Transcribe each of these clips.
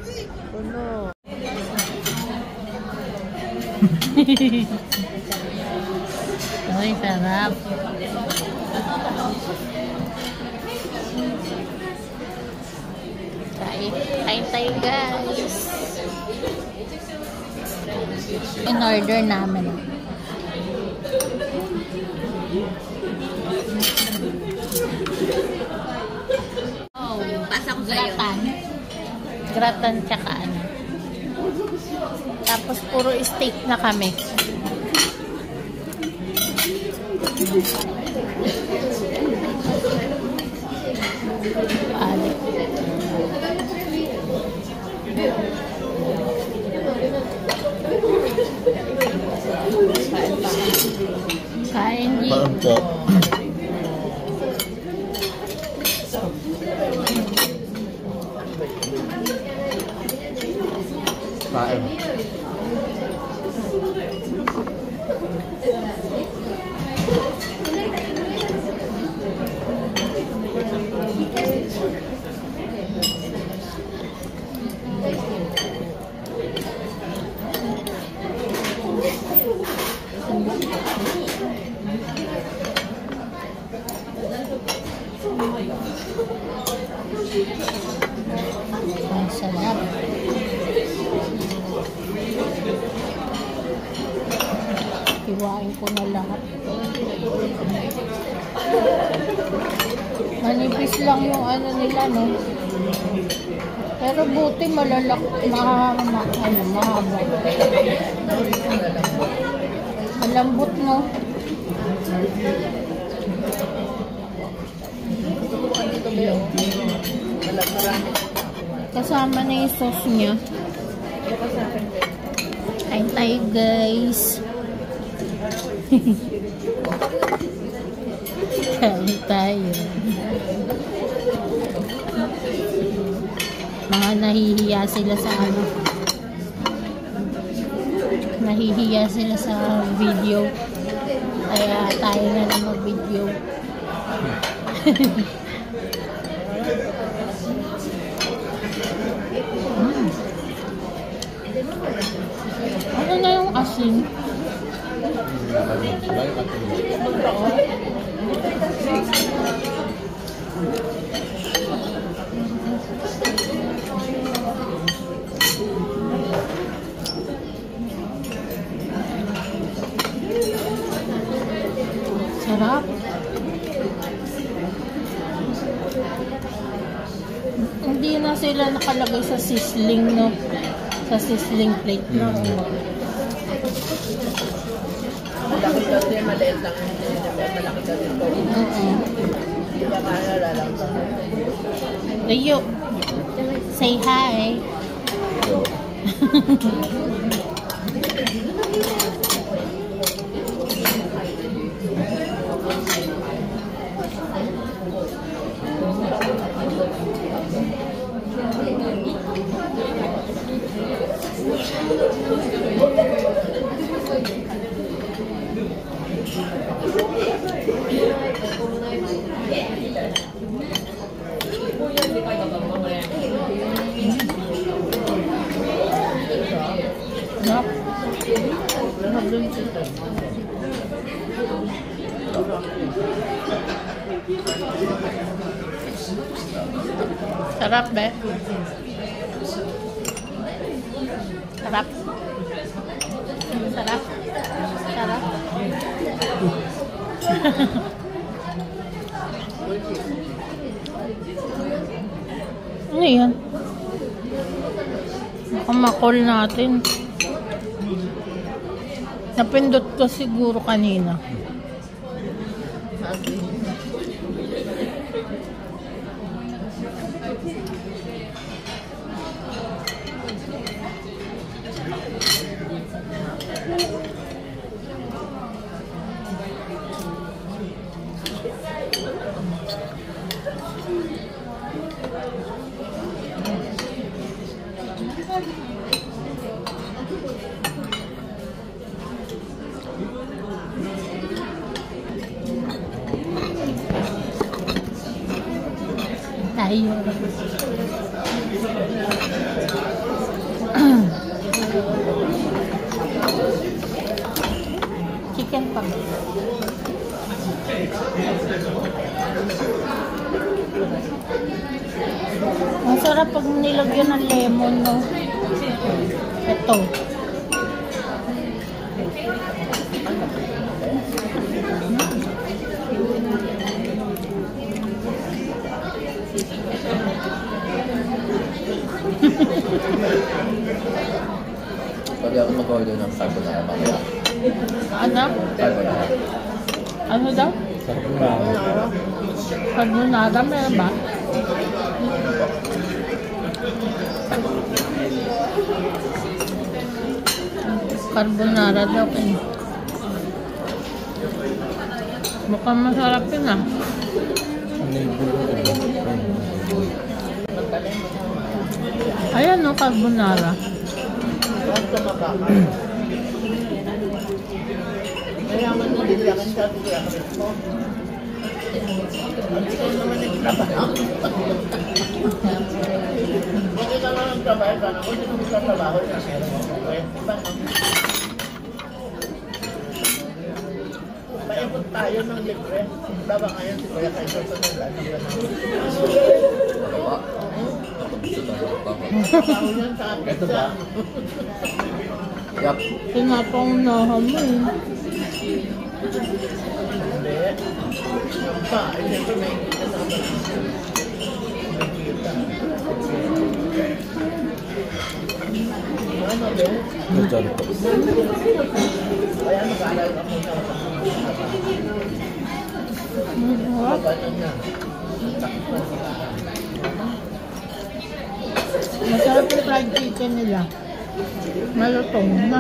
Puno. Ay, sarap. Kain tayo, guys. In order namin. Oh, pasa ko sa'yo. Gratan tsaka ano. Tapos puro steak na kami. Balik. Kain di. Kain. Ang sarap. Iwain ko na lahat. Manipis lang yung ano nila, no? Pero buti mahaba. Malambot, no? Kasama na yung sauce niya. Kain tayo, guys. Kain tayo. Mga nahihiya sila sa ano. Nahihiya sila sa video. Kaya tayo na lang mag-video. Ano na yung asin? Sarap. Hindi na sila nakalagay sa sizzling, no? Sa sizzling plate, no? Malaki kasi, maliit lang. Malaki kasi ito. Hindi ba kaya lalang. Leo, say hi. Sarap, be. Sarap. Sarap. Sarap. Ano yan? Baka ma-call natin. Napindot ko siguro kanina. tayo. Chicken pa. Ang sarap pag nilagyan ng lemon, no? Ito. Pwede ako mag-order ng carbonara mamaya. Ano? Carbonara. Ano daw? Carbonara. Carbonara, meron ba? Carbonara daw kayo. Mukhang masarap yun ah. Ayan no, carbonara. Mayaman mo din yakin sa atin kaya kami mo. Hindi ka naman nagtrabaho. Hindi ka naman nagtrabaho ka na. Kung hindi ka nagtrabaho, iba no? Paikot tayo ng libre. Baba ngayon si Kuya Kaiso sa naglalagyan ng Baba. Gusto na ako baba. trabaho yan sa atin. Ito ba? Yup. Pinapangunahan mo eh. Hindi. Pa, siyempre may kita sa kapatid. Ano ba? Sorry po. Kaya mag-aaral ka muna. Ano na? Masarap yung fried chicken nila. Malutong na.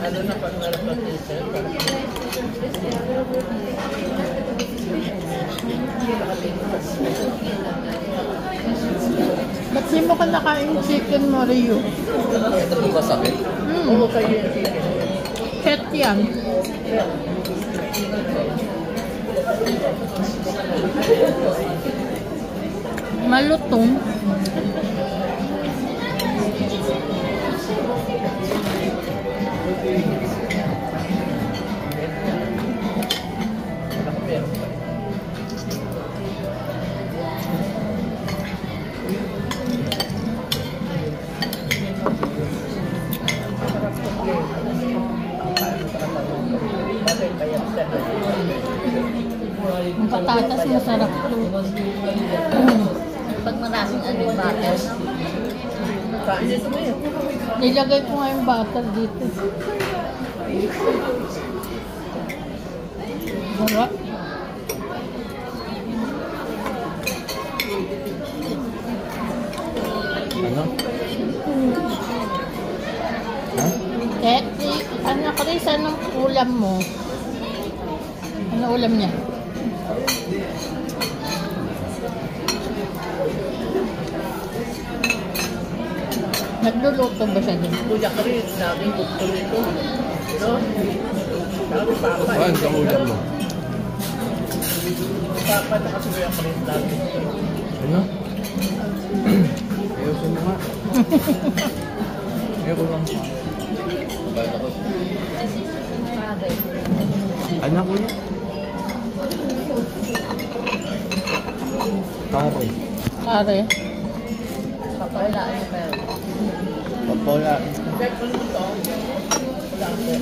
Ano na pag narapatisip? Ba't di mo ka nakain chicken mo, Rio? Ito po ba sakit? Oo, kayo yung chicken. Set yan. Malutong. Ang patatas masarap to. Pag maraming ano yung butter, Kain nito mo yun. Nilagay ko nga yung butter dito. Sarap. Ano? Ha? Ano Chris, anong ulam mo? Ano ulam niya? Nagluluto ba siya din? Kuya ka rin, laging gusto nito. No? Lagi papa. Ano sa ulam mo? Papa na kasi kuya ka rin lagi. Ano? Ayoko mo nga. Ayoko lang. Anak ko yun. Pare. Pare. papalaan mo meron. Papola. Check mo ito. Wala ko.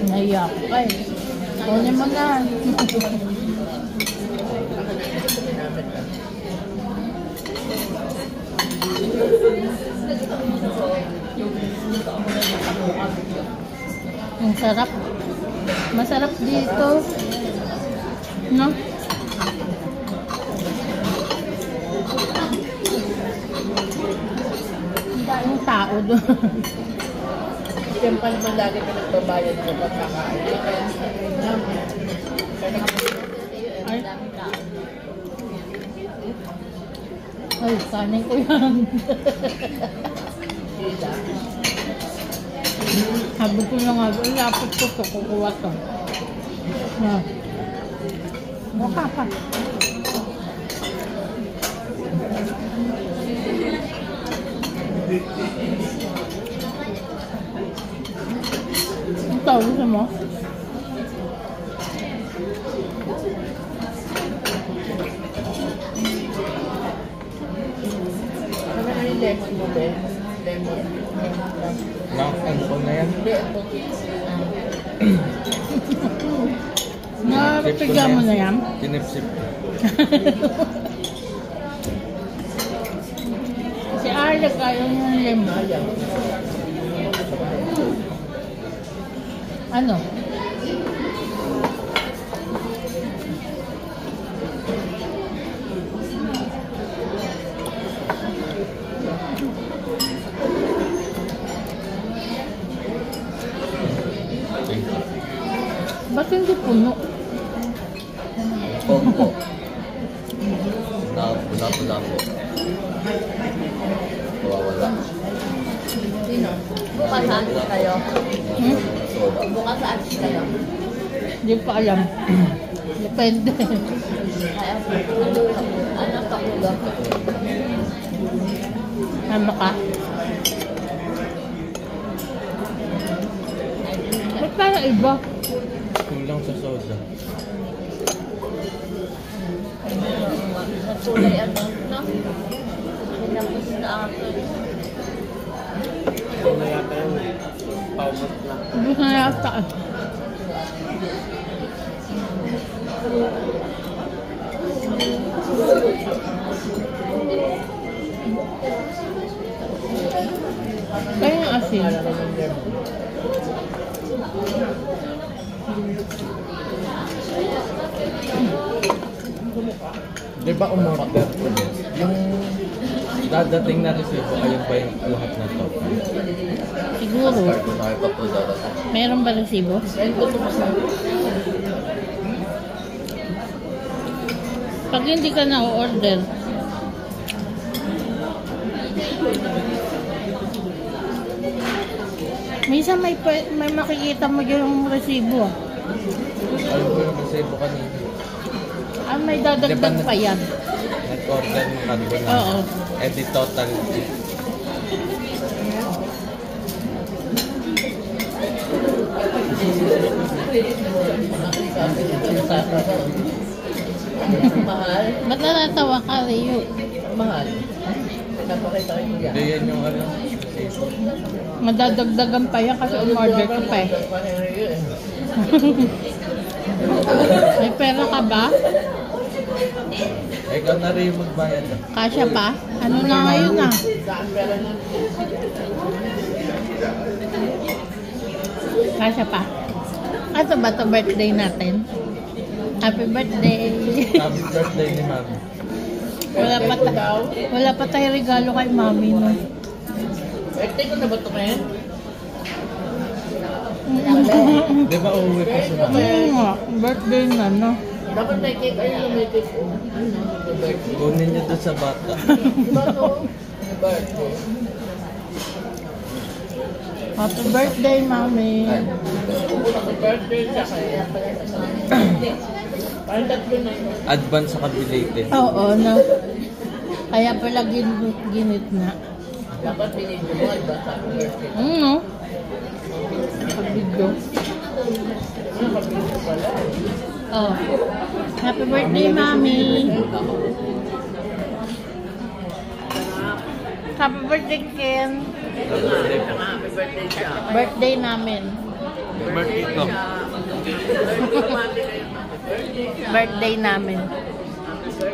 Naiyak ka eh. Kunin mo na. Ang sarap. Masarap dito. No? Ang daming tao doon. Siyempre naman lagi ka nagbabayad sa pagkakain. Ay. Daming tao. Ay, kanin ko yan. Sabi ko na nga, lapot ko to, kukuha to. Na. Mukha pa. Ito, gusto mo? Ano na yung lemon mo, be? Lemon. Ano ko na yan? Hindi, ito. Napigyan mo na yan? Tinipsip ko. Si Alec ayaw niya ng lemon. Ayaw. Ano? Ba't hindi puno? Pompo. Pula-pula po. Wawala. Sino? Bukas saan kayo? Soda. Bukas saan kayo? Hindi pa alam. Depende. Kaya, ano pakulo? Tama ka? Ba't parang iba? Kulang sa soda. Natulay ano, no? Pinapos na ako. Ano yata yung paumot lang. Ubus na yata. Kaya yung asin. Para naman yung lemon. Di ba umorder ko? Yung dadating na resibo, ayun ba yung lahat na to? Siguro. Start ko na kayo pa po dadating. Meron ba resibo? Pag hindi ka na-order, minsan may makikita mo yung resibo. Ayun ko yung resibo kanina. Ah, may dadagdag pa yan. Nag-order mo kanina. Oo. Eh di total. Mahal. Ba't natatawa ka, Rio? Mahal. Pinapakita ko yan. Hindi yan yung ano. Resibo. Madadagdagan pa yan kasi umorder ka pa eh. May pera ka ba? Ikaw na rin yung magbayad. Kasya pa? Ano na ngayon ah? Kasya pa? Ito ba ito birthday natin? Happy birthday! Happy birthday ni Mami. Wala pa tayo regalo kay Mami no? Birthday ko na ba ito ngayon? Di ba uuwi pa si Mami? Birthday na no? Dapat may cake. Ayun, may cake ko. Birthday. Kunin niyo doon sa bata. Diba ito? Birthday. Happy birthday, Mami! Happy birthday siya kaya. Parang tatlo na yun. Advance sa belated. Oo, no? Kaya pala ginit na. Dapat binigyan mo. Diba? Happy birthday. No? Pag-video. Nakabili pala. Oh. Happy birthday, Mami! Happy birthday, Ken! Happy birthday siya. Birthday namin. Birthday ko. Birthday namin.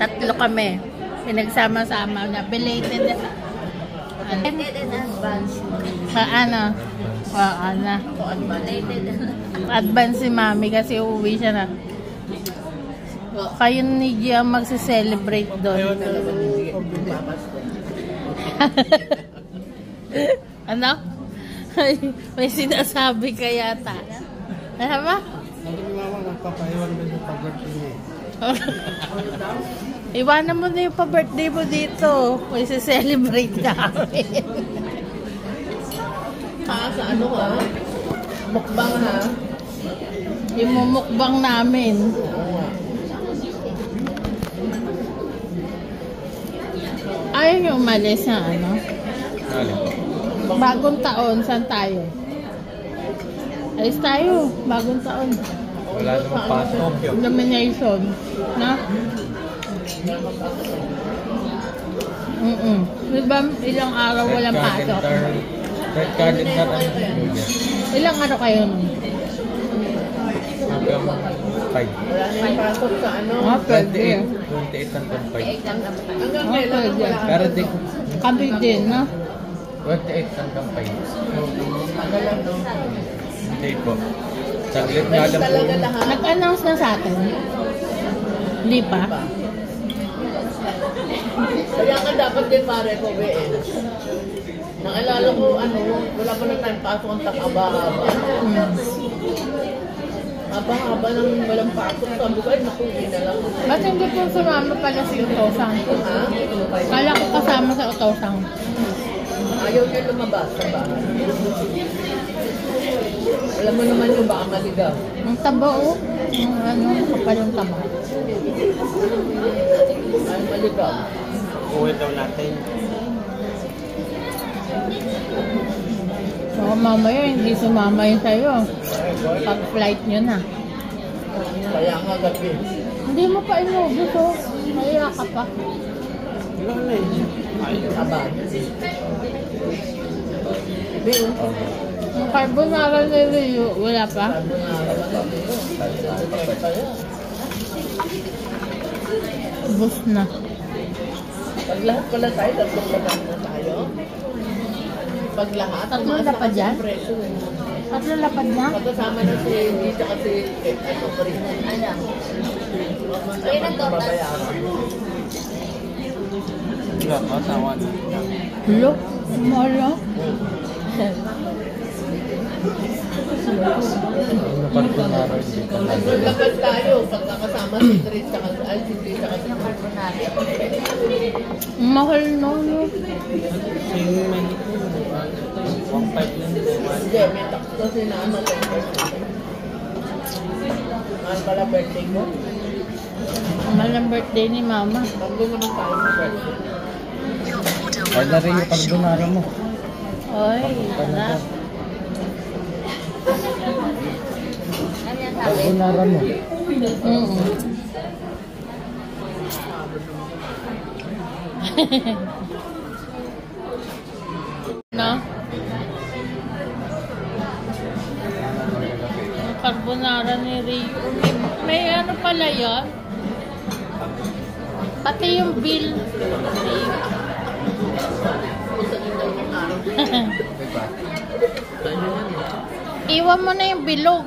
Tatlo kami. Pinagsama-sama na. Belated. Belated in advance. Ano? Ano? Belated in Advance si Mami kasi uuwi siya na. Kayo ni Gia magse-celebrate doon. Ano? May sinasabi ka yata. Ano ba? Sabi ni Mama, magpapahiwan din sa pag-birthday. Iwanan mo na yung pa-birthday mo dito. May celebrate namin. Sa ano ha? Mukbang ha? Yung mumukbang namin. Ayaw nyo umalis na ano? Bagong taon, saan tayo? Alis tayo, bagong taon. Wala namang pasok. Domination. Na? Diba ilang araw walang pasok? Third calendar ang New Year. Ilang araw kayo nun? Hanggang 5. Wala nang pasok sa ano? Pwede. 28 hanggang 5. Hanggang kailan Pwede. wala. Pero di, Kami din, no? 28 hanggang 5. Magalang no? Hindi po. Saglit nga lang po. Talaga lahat. Nag-announce na sa atin? Hindi pa? Kaya ka dapat din pare ko BN. Nakilala ko ano, wala pa na tayong pasok ang takaba-haba. Haba-haba nang walang pasok. Sabi ko, ay naku, na lang. Ba't hindi po sumama pala si Utosang? Ha? Kala ko kasama sa Utosang. Ayaw niya lumabas sa bahay. Alam mo naman yung baka maligaw. Ang taba o. Ang ano, kapal yung taba. Ay maligaw. Uwi daw natin. So, mamaya hindi sumama yun sa'yo. Pag flight nyo na. Kaya nga gabi. Hindi mo pa inubos o. Kaya ka pa. Sabay. Bill. Ang carbonara ni Rio, wala pa? Ubus na. Pag lahat pala tayo, tatlong lahat na tayo. Pag lahat, Tatlong lapad yan? preso. Tatlo lapad na? Pagkasama na si Dita kasi ano pa rin. Ano? Ay, nagtotal. Wala, masawa na. Look, mala. Napagpunara hindi ka lang. Lapad tayo, pagkakasama si Tris, ay si Tris, saka si Mahal no, no. Hindi, may tax kasi na ano kay birthday. Mahal pala birthday ko. Mahal ang birthday ni Mama. Bago naman tayo sa birthday. Ay na rin yung carbonara mo. Oy, sarap. Ano yan sabi? Carbonara mo. No? Ang carbonara ni Rio. May ano pala yun? Pati yung bill. Iwan mo na yung bilog.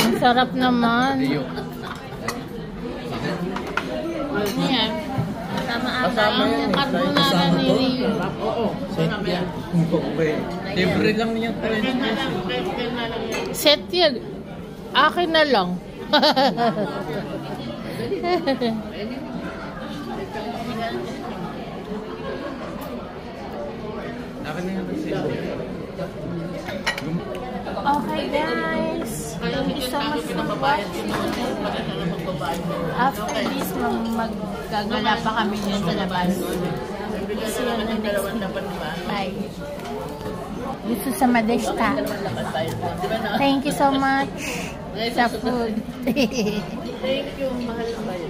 Ang sarap naman. Yan. Kasama yan. Ang carbonara ni Rio. Oo. Libre lang niya. Set yan. Akin na lang. Akin na yung receipt. Okay guys. Thank you so much for watching. After this, maggagala pa kami dyan sa labas. See you on the next video. Bye. Dito sa Madesta. Thank you so much sa food. Thank you, mahal na kayo.